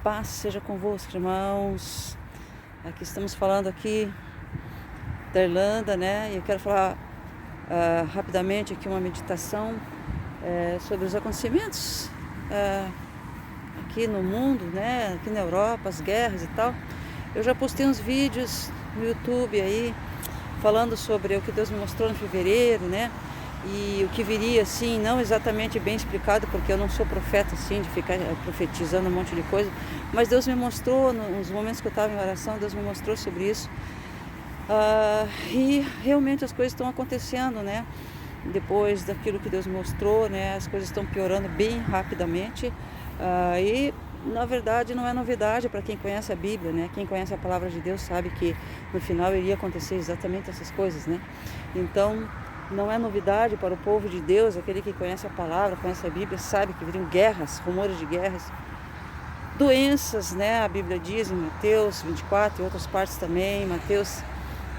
paz seja convosco, irmãos. Aqui estamos falando aqui da Irlanda, né? E eu quero falar rapidamente aqui uma meditação sobre os acontecimentos aqui no mundo, né? Aqui na Europa, as guerras e tal. Eu já postei uns vídeos no YouTube aí falando sobre o que Deus me mostrou em fevereiro, né? E o que viria, assim, não exatamente bem explicado, porque eu não sou profeta, assim, de ficar profetizando um monte de coisa, mas Deus me mostrou, nos momentos que eu estava em oração, Deus me mostrou sobre isso. E realmente as coisas estão acontecendo, né? Depois daquilo que Deus mostrou, né? As coisas estão piorando bem rapidamente. E, na verdade, não é novidade para quem conhece a Bíblia, né? Quem conhece a palavra de Deus sabe que no final iria acontecer exatamente essas coisas, né? Então, não é novidade para o povo de Deus, aquele que conhece a palavra, conhece a Bíblia, sabe que viriam guerras, rumores de guerras, doenças, né? A Bíblia diz em Mateus 24 e outras partes também, Mateus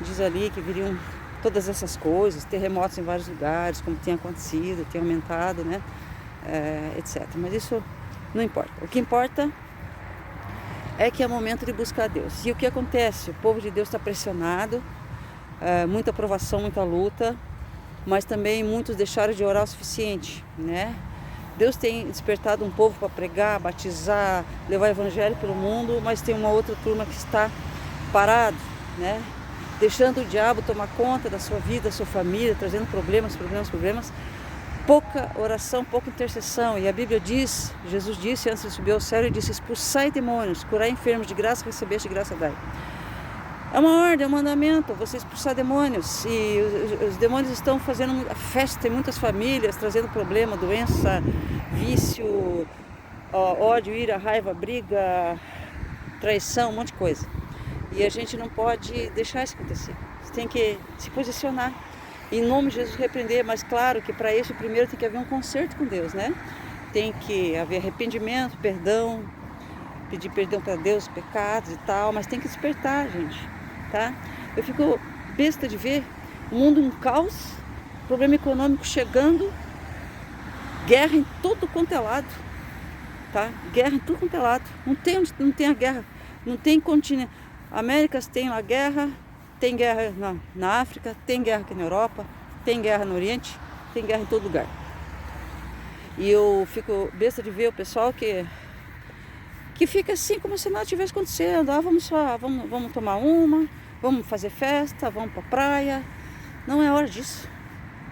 diz ali que viriam todas essas coisas, terremotos em vários lugares, como tem acontecido, tem aumentado, né? Etc. Mas isso não importa. O que importa é que é momento de buscar Deus. E o que acontece? O povo de Deus está pressionado, muita provação, muita luta, mas também muitos deixaram de orar o suficiente, né? Deus tem despertado um povo para pregar, batizar, levar o evangelho pelo mundo, mas tem uma outra turma que está parado, né? Deixando o diabo tomar conta da sua vida, da sua família, trazendo problemas. Pouca oração, pouca intercessão. E a Bíblia diz, Jesus disse antes de subir ao céu, ele disse: expulsai demônios, curai enfermos, de graça recebeste, de graça dai. É uma ordem, é um mandamento, você expulsar demônios. E os demônios estão fazendo festa em muitas famílias, trazendo problema, doença, vício, ódio, ira, raiva, briga, traição, um monte de coisa. E a gente não pode deixar isso acontecer. Você tem que se posicionar. Em nome de Jesus repreender, mas claro que para isso primeiro tem que haver um conserto com Deus, né? Tem que haver arrependimento, perdão, pedir perdão para Deus, pecados e tal, mas tem que despertar, gente, tá? Eu fico besta de ver o mundo em caos, problema econômico chegando, guerra em todo quanto é lado, tá? Guerra em tudo quanto é lado. Não tem a guerra, não tem continente. Américas tem lá guerra, tem guerra na África, tem guerra aqui na Europa, tem guerra no Oriente, tem guerra em todo lugar. E eu fico besta de ver o pessoal que fica assim como se nada tivesse acontecendo. Vamos tomar uma, vamos fazer festa, vamos pra praia. Não é hora disso.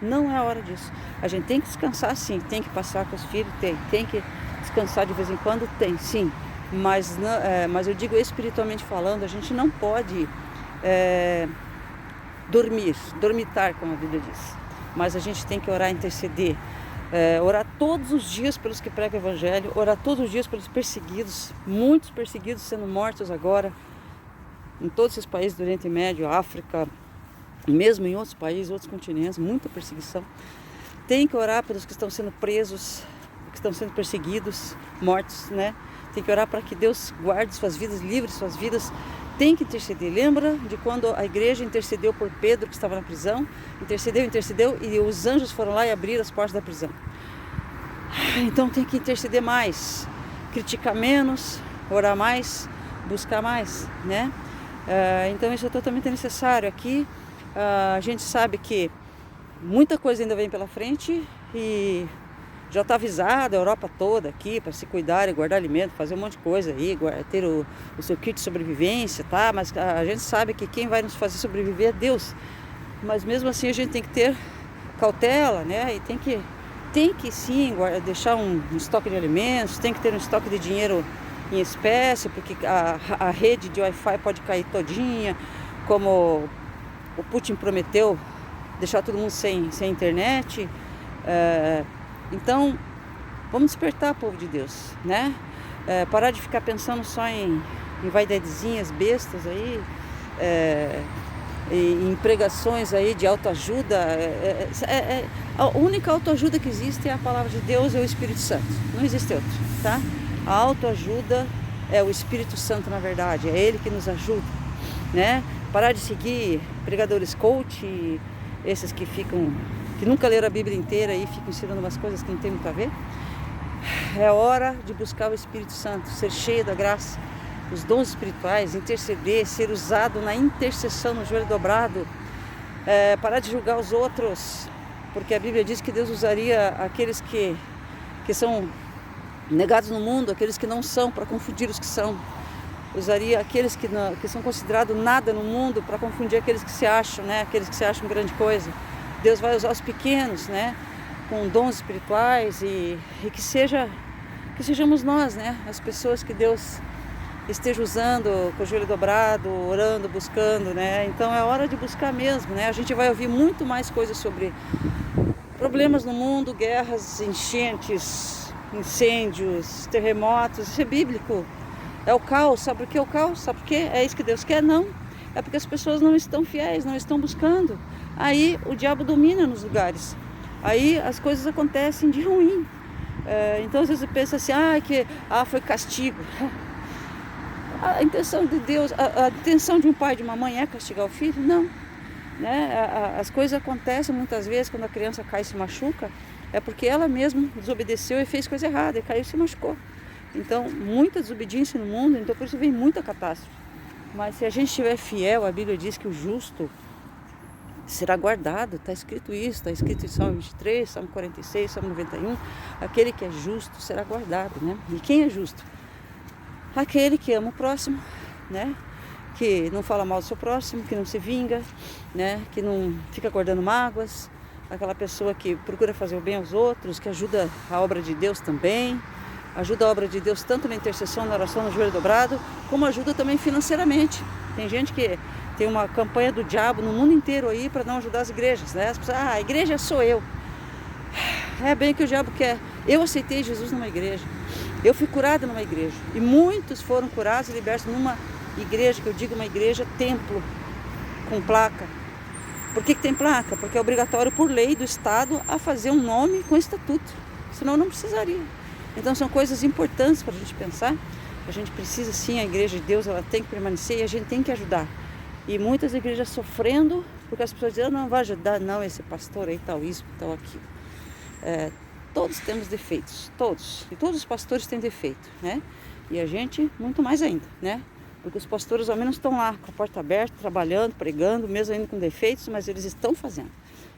Não é hora disso. A gente tem que descansar, sim, tem que passear com os filhos, tem que descansar de vez em quando, tem, sim. Mas eu digo espiritualmente falando, a gente não pode dormitar, como a Bíblia diz. Mas a gente tem que orar, interceder, orar todos os dias pelos que pregam o Evangelho, orar todos os dias pelos perseguidos, muitos perseguidos sendo mortos agora, em todos esses países do Oriente Médio, África, mesmo em outros países, outros continentes, muita perseguição. Tem que orar pelos que estão sendo presos, que estão sendo perseguidos, mortos, né? Tem que orar para que Deus guarde suas vidas, livre suas vidas. Tem que interceder. Lembra de quando a igreja intercedeu por Pedro, que estava na prisão? Intercedeu, e os anjos foram lá e abriram as portas da prisão. Então tem que interceder mais, criticar menos, orar mais, buscar mais, né? Então isso é totalmente necessário. Aqui a gente sabe que muita coisa ainda vem pela frente e já está avisada a Europa toda aqui para se cuidar e guardar alimento, fazer um monte de coisa aí, ter o seu kit de sobrevivência, tá? Mas a gente sabe que quem vai nos fazer sobreviver é Deus. Mas mesmo assim a gente tem que ter cautela, né? E tem que sim deixar um estoque de alimentos, tem que ter um estoque de dinheiro em espécie, porque a rede de Wi-Fi pode cair todinha, como o Putin prometeu deixar todo mundo sem internet. Então, vamos despertar, povo de Deus, né? Parar de ficar pensando só em vaidadezinhas bestas aí, em pregações aí de autoajuda. A única autoajuda que existe é a palavra de Deus e o Espírito Santo. Não existe outro, tá? A autoajuda é o Espírito Santo, na verdade. É Ele que nos ajuda, né? Parar de seguir pregadores coach, esses que nunca leram a Bíblia inteira e ficam ensinando umas coisas que não tem muito a ver. é hora de buscar o Espírito Santo, ser cheio da graça, os dons espirituais, interceder, ser usado na intercessão, no joelho dobrado, parar de julgar os outros, porque a Bíblia diz que Deus usaria aqueles que são negados no mundo, aqueles que não são, para confundir os que são. Usaria aqueles que são considerados nada no mundo para confundir aqueles que se acham, né? Aqueles que se acham grande coisa. Deus vai usar os pequenos, né? Com dons espirituais e que sejamos nós, né? As pessoas que Deus esteja usando com o joelho dobrado, orando, buscando, né? Então é hora de buscar mesmo, né? A gente vai ouvir muito mais coisas sobre problemas no mundo, guerras, enchentes, incêndios, terremotos. Isso é bíblico. É o caos. Sabe por que é o caos? Sabe por quê? É isso que Deus quer? Não. É porque as pessoas não estão fiéis, não estão buscando. Aí o diabo domina nos lugares. Aí as coisas acontecem de ruim. Então às vezes você pensa assim, foi castigo. A intenção de Deus, a intenção de um pai e de uma mãe é castigar o filho? Não. Né? As coisas acontecem muitas vezes quando a criança cai e se machuca, é porque ela mesma desobedeceu e fez coisa errada, e caiu e se machucou. Então, muita desobediência no mundo, então por isso vem muita catástrofe. Mas se a gente estiver fiel, a Bíblia diz que o justo será guardado, está escrito isso, está escrito em Salmo 23, Salmo 46, Salmo 91, aquele que é justo será guardado, né? E quem é justo? Aquele que ama o próximo, né? Que não fala mal do seu próximo, que não se vinga, né? Que não fica guardando mágoas, aquela pessoa que procura fazer o bem aos outros, que ajuda a obra de Deus também, ajuda a obra de Deus tanto na intercessão, na oração, no joelho dobrado, como ajuda também financeiramente. Tem gente que tem uma campanha do diabo no mundo inteiro aí para não ajudar as igrejas, né? As pessoas, a igreja sou eu. É bem o que o diabo quer. Eu aceitei Jesus numa igreja, eu fui curada numa igreja, e muitos foram curados e libertos numa igreja, que eu digo uma igreja templo, com placa. Por que tem placa? Porque é obrigatório por lei do Estado a fazer um nome com estatuto, senão não precisaria. Então são coisas importantes para a gente pensar. A gente precisa sim, a igreja de Deus ela tem que permanecer e a gente tem que ajudar. E muitas igrejas sofrendo, porque as pessoas dizem, não vai ajudar, não, esse pastor aí, tal isso, tal aquilo. Todos temos defeitos, todos. E todos os pastores têm defeito, né? E a gente, muito mais ainda, né? Porque os pastores ao menos estão lá, com a porta aberta, trabalhando, pregando, mesmo ainda com defeitos, mas eles estão fazendo.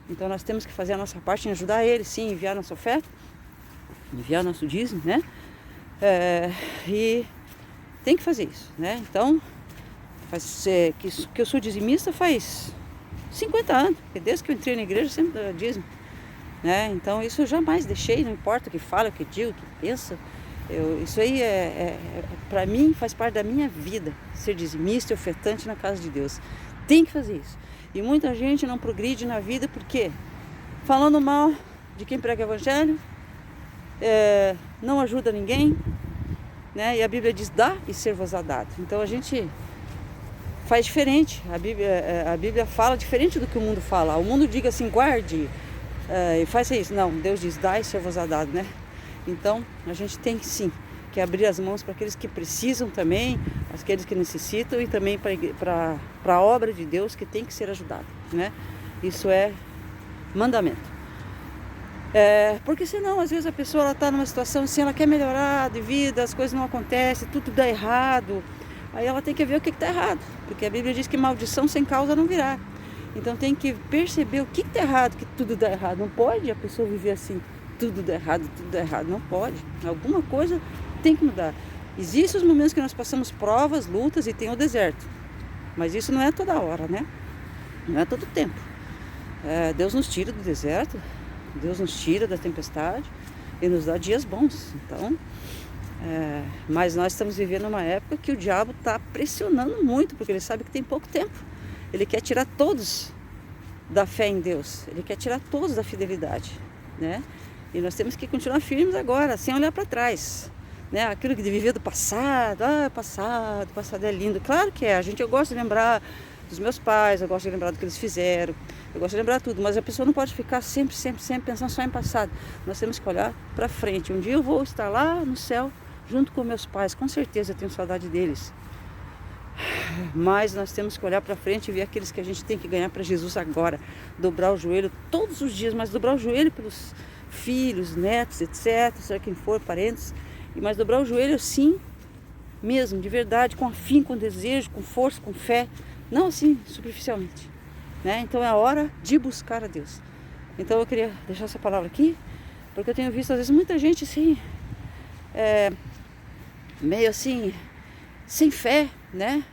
Então nós temos que fazer a nossa parte em ajudar eles, sim, enviar nossa oferta, enviar nosso dízimo, né? E tem que fazer isso, né? Então, que eu sou dizimista faz 50 anos, porque desde que eu entrei na igreja eu sempre dou dízimo, né? Então isso eu jamais deixei, não importa o que fala, o que digo, o que pensa. Isso aí para mim faz parte da minha vida, ser dizimista e ofertante na casa de Deus. Tem que fazer isso. E muita gente não progride na vida porque falando mal de quem prega o evangelho, não ajuda ninguém, né? E a Bíblia diz, dá e ser-vos-á dado. Então a gente faz diferente. A Bíblia fala diferente do que o mundo fala. O mundo diga assim, guarde e faça isso. Não, Deus diz, dá e ser-vos-á dado, né? Então a gente tem sim que abrir as mãos para aqueles que precisam também, aqueles que necessitam, e também para a obra de Deus que tem que ser ajudada, né? Isso é mandamento. Porque senão às vezes a pessoa está numa situação assim, ela quer melhorar de vida, as coisas não acontecem, tudo dá errado, aí ela tem que ver o que está errado, porque a Bíblia diz que maldição sem causa não virá. Então tem que perceber o que está errado, que tudo dá errado. Não pode a pessoa viver assim, tudo dá errado, não pode. Alguma coisa tem que mudar. Existem os momentos que nós passamos provas, lutas e tem o deserto, mas isso não é toda hora, né? Não é todo tempo. Deus nos tira do deserto, Deus nos tira da tempestade e nos dá dias bons. Então, mas nós estamos vivendo uma época que o diabo está pressionando muito, porque ele sabe que tem pouco tempo. Ele quer tirar todos da fé em Deus, ele quer tirar todos da fidelidade, né? E nós temos que continuar firmes agora, sem olhar para trás, né? Aquilo que vivia do passado, passado é lindo. Claro que é, eu gosto de lembrar dos meus pais, eu gosto de lembrar do que eles fizeram, eu gosto de lembrar tudo, mas a pessoa não pode ficar sempre pensando só em passado. Nós temos que olhar para frente. Um dia eu vou estar lá no céu, junto com meus pais, com certeza eu tenho saudade deles. Mas nós temos que olhar para frente e ver aqueles que a gente tem que ganhar para Jesus agora. Dobrar o joelho todos os dias, mas dobrar o joelho filhos, netos, etc, seja quem for, parentes, mas dobrar o joelho sim, mesmo, de verdade, com afinco, com desejo, com força, com fé, não assim, superficialmente, né? Então é a hora de buscar a Deus. Então eu queria deixar essa palavra aqui, porque eu tenho visto às vezes muita gente assim, meio assim, sem fé, né?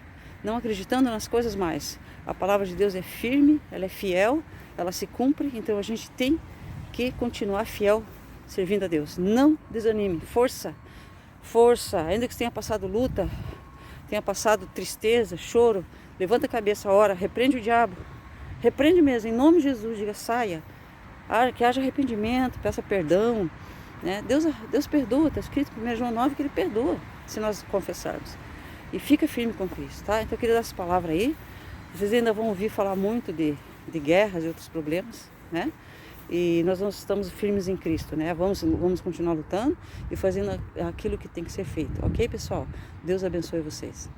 Não acreditando nas coisas mais. A palavra de Deus é firme, ela é fiel, ela se cumpre, então a gente tem que continuar fiel servindo a Deus. Não desanime, força, força, ainda que você tenha passado luta, tenha passado tristeza, choro, levanta a cabeça a hora, repreende o diabo, repreende mesmo, em nome de Jesus, diga saia, que haja arrependimento, peça perdão, né? Deus perdoa, está escrito em 1 João 9 que Ele perdoa, se nós confessarmos. E fica firme com Cristo, tá? Então eu queria dar essa palavra aí. Vocês ainda vão ouvir falar muito de guerras e outros problemas, né? E nós estamos firmes em Cristo, né? Vamos continuar lutando e fazendo aquilo que tem que ser feito, ok, pessoal? Deus abençoe vocês.